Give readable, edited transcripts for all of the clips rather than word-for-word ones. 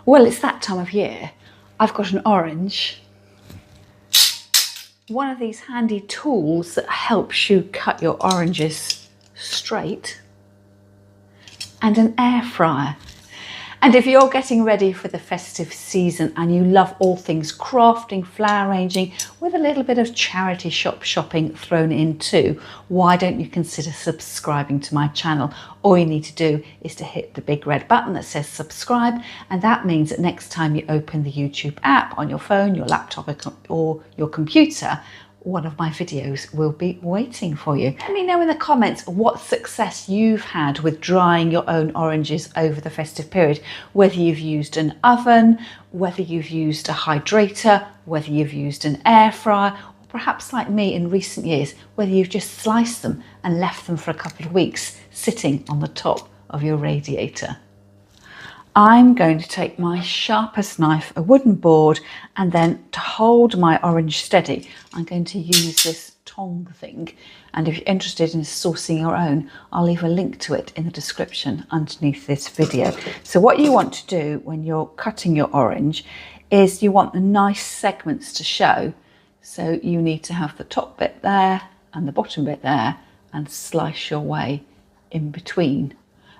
Well, it's that time of year. I've got an orange, one of these handy tools that helps you cut your oranges straight, and an air fryer. And if you're getting ready for the festive season and you love all things crafting, flower arranging, with a little bit of charity shop shopping thrown in too, why don't you consider subscribing to my channel? All you need to do is to hit the big red button that says subscribe, and that means that next time you open the YouTube app on your phone, your laptop or your computer, one of my videos will be waiting for you. Let me know in the comments what success you've had with drying your own oranges over the festive period, whether you've used an oven, whether you've used a hydrator, whether you've used an air fryer, or perhaps like me in recent years, whether you've just sliced them and left them for a couple of weeks sitting on the top of your radiator. I'm going to take my sharpest knife, a wooden board, and then to hold my orange steady, I'm going to use this tong thing. And if you're interested in sourcing your own, I'll leave a link to it in the description underneath this video. So what you want to do when you're cutting your orange is you want the nice segments to show. So you need to have the top bit there and the bottom bit there, and slice your way in between.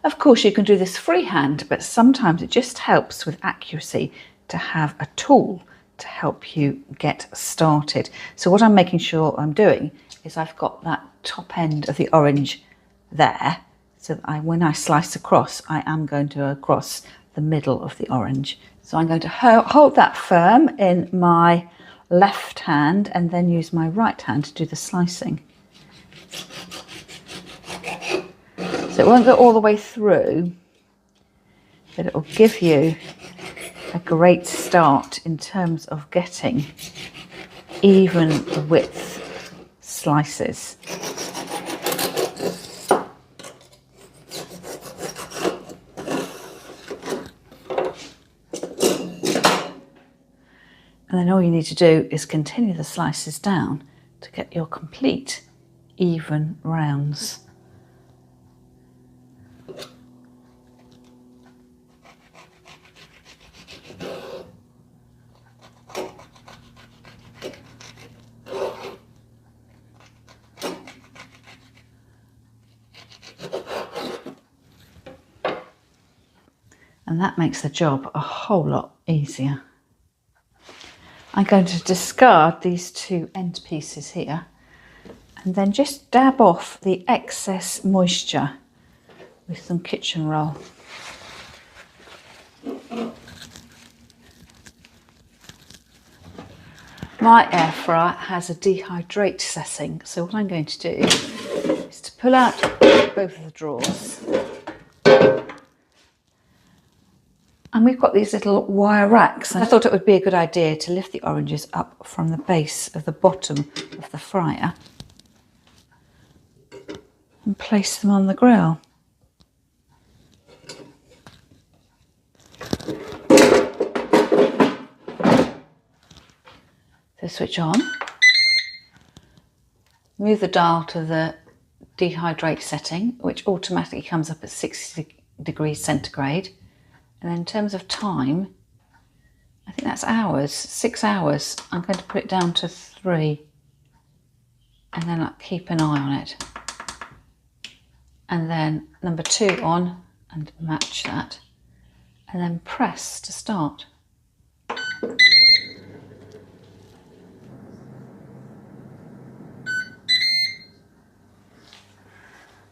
Of course, you can do this freehand, but sometimes it just helps with accuracy to have a tool to help you get started. So what I'm making sure I'm doing is I've got that top end of the orange there, so that when I slice across, I am going to go across the middle of the orange. So I'm going to hold that firm in my left hand and then use my right hand to do the slicing. So it won't go all the way through, but it will give you a great start in terms of getting even width slices. And then all you need to do is continue the slices down to get your complete even rounds. And that makes the job a whole lot easier. I'm going to discard these two end pieces here and then just dab off the excess moisture with some kitchen roll. My air fryer has a dehydrate setting, so what I'm going to do is to pull out both of the drawers. And we've got these little wire racks. I thought it would be a good idea to lift the oranges up from the base of the bottom of the fryer and place them on the grill. So switch on, move the dial to the dehydrate setting, which automatically comes up at 60 degrees centigrade. And then in terms of time, I think that's hours, 6 hours. I'm going to put it down to 3 and then keep an eye on it. And then number 2 on and match that. And then press to start.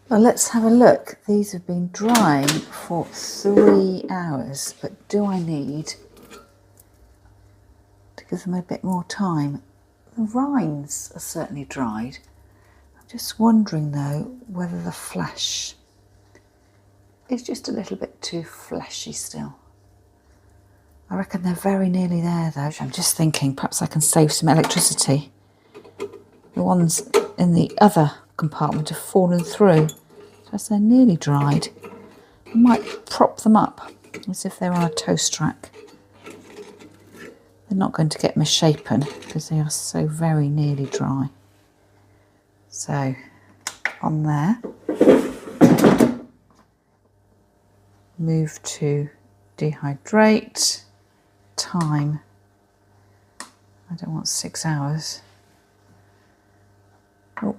Well, let's have a look. These have been drying for 3 hours, but do I need to give them a bit more time? The rinds are certainly dried. I'm just wondering though whether the flesh is just a little bit too fleshy still. I reckon they're very nearly there though. I'm just thinking perhaps I can save some electricity. The ones in the other compartment have fallen through, so as they're nearly dried, I might prop them up as if they're on a toast rack. They're not going to get misshapen because they are so very nearly dry. So on there, move to dehydrate, time. I don't want 6 hours. Oh.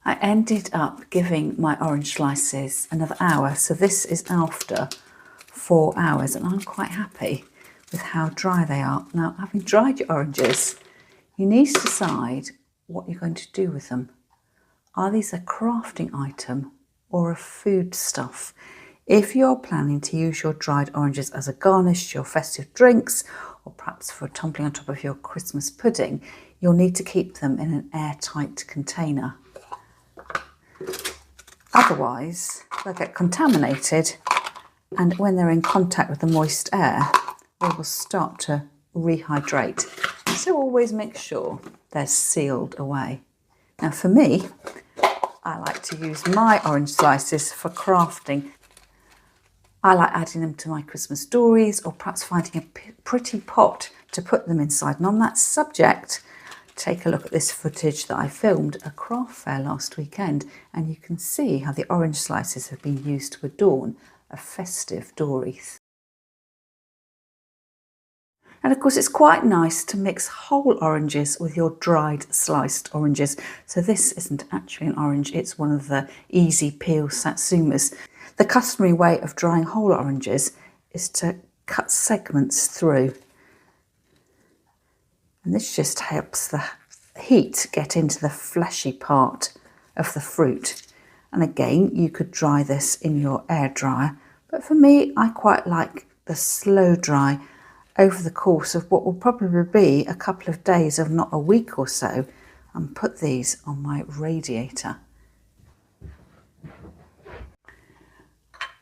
I ended up giving my orange slices another hour, so this is after 4 hours, and I'm quite happy with how dry they are. Now, having dried your oranges, you need to decide what you're going to do with them. Are these a crafting item or a foodstuff? If you're planning to use your dried oranges as a garnish to your festive drinks, or perhaps for tumbling on top of your Christmas pudding, you'll need to keep them in an airtight container. Otherwise, they'll get contaminated, and when they're in contact with the moist air, they will start to rehydrate. So always make sure they're sealed away. Now for me, I like to use my orange slices for crafting. I like adding them to my Christmas stories, or perhaps finding a pretty pot to put them inside. And on that subject, take a look at this footage that I filmed at a craft fair last weekend, and you can see how the orange slices have been used to adorn a festive door wreath. And of course, it's quite nice to mix whole oranges with your dried sliced oranges. So this isn't actually an orange, it's one of the easy peel satsumas. The customary way of drying whole oranges is to cut segments through. And this just helps the heat get into the fleshy part of the fruit. And again, you could dry this in your air dryer, but for me, I quite like the slow dry over the course of what will probably be a couple of days, if not a week or so, and put these on my radiator.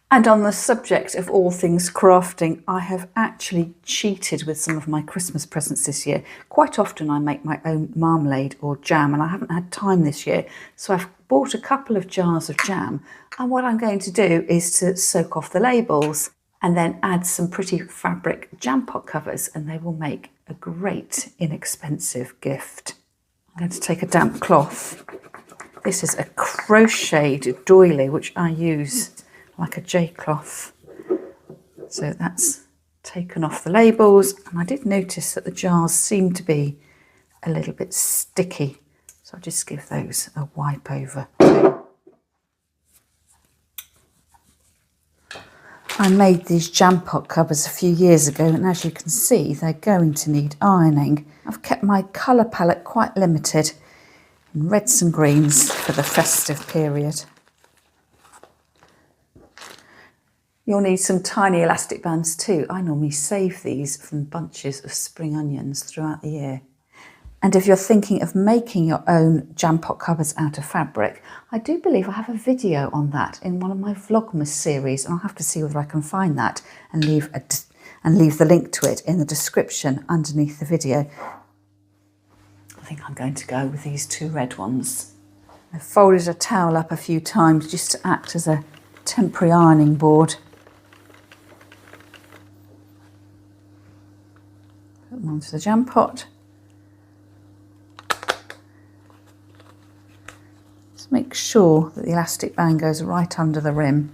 And on the subject of all things crafting, I have actually cheated with some of my Christmas presents this year. Quite often I make my own marmalade or jam, and I haven't had time this year, so I've bought a couple of jars of jam, and what I'm going to do is to soak off the labels and then add some pretty fabric jam pot covers, and they will make a great inexpensive gift. I'm going to take a damp cloth. This is a crocheted doily which I use like a J-cloth. So that's taken off the labels, and I did notice that the jars seem to be a little bit sticky, so I'll just give those a wipe over too. I made these jam pot covers a few years ago, and as you can see, they're going to need ironing. I've kept my colour palette quite limited in reds and greens for the festive period. You'll need some tiny elastic bands too. I normally save these from bunches of spring onions throughout the year. And if you're thinking of making your own jam pot covers out of fabric, I do believe I have a video on that in one of my Vlogmas series, and I'll have to see whether I can find that and leave the link to it in the description underneath the video. I think I'm going to go with these two red ones. I've folded a towel up a few times just to act as a temporary ironing board. Put them onto the jam pot. Make sure that the elastic band goes right under the rim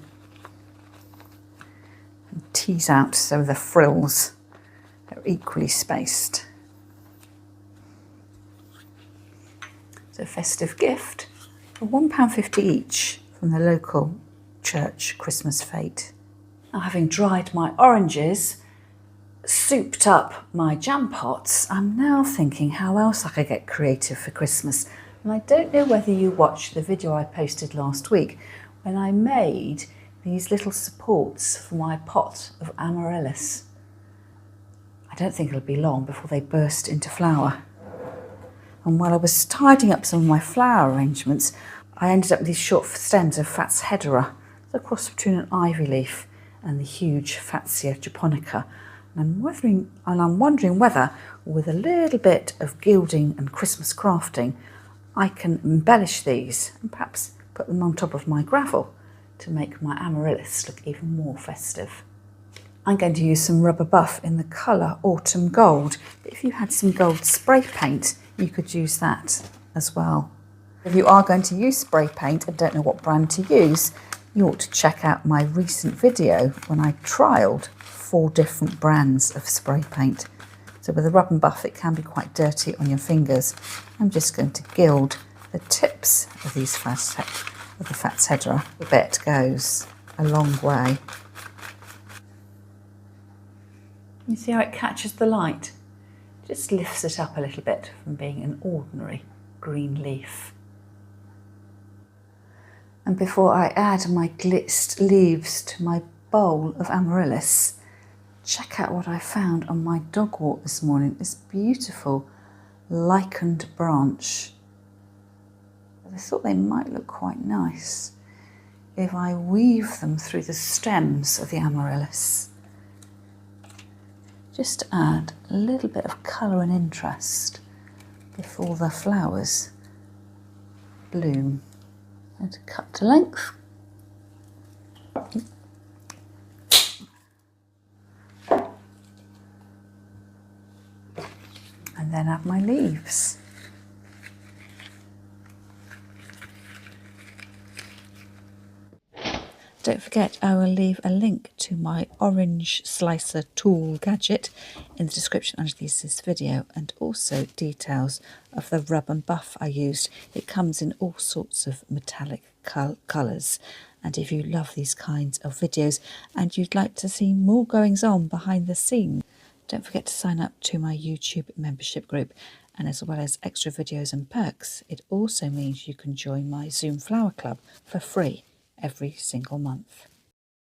and tease out so the frills are equally spaced. It's a festive gift for £1.50 each from the local church Christmas fete. Now, having dried my oranges, souped up my jam pots, I'm now thinking how else I could get creative for Christmas. And I don't know whether you watched the video I posted last week when I made these little supports for my pot of amaryllis. I don't think it'll be long before they burst into flower. And while I was tidying up some of my flower arrangements, I ended up with these short stems of Fat's hedera, the cross between an ivy leaf and the huge Fatsia japonica. And I'm wondering whether, with a little bit of gilding and Christmas crafting, I can embellish these and perhaps put them on top of my gravel to make my amaryllis look even more festive. I'm going to use some rubber buff in the colour Autumn Gold, but if you had some gold spray paint, you could use that as well. If you are going to use spray paint and don't know what brand to use, You ought to check out my recent video when I trialled 4 different brands of spray paint. So with a rub and buff it can be quite dirty on your fingers. I'm just going to gild the tips of these the Fats Hedera. The bit goes a long way. You see how it catches the light? Just lifts it up a little bit from being an ordinary green leaf. And before I add my blitzed leaves to my bowl of amaryllis, check out what I found on my dog walk this morning. This beautiful lichened branch. I thought they might look quite nice if I weave them through the stems of the amaryllis. Just to add a little bit of colour and interest before the flowers bloom. And cut to length. And then add my leaves. Don't forget, I will leave a link to my orange slicer tool gadget in the description underneath this video, and also details of the rub and buff I used. It comes in all sorts of metallic colours, and if you love these kinds of videos and you'd like to see more goings on behind the scenes, don't forget to sign up to my YouTube membership group. And as well as extra videos and perks, it also means you can join my Zoom Flower Club for free every single month.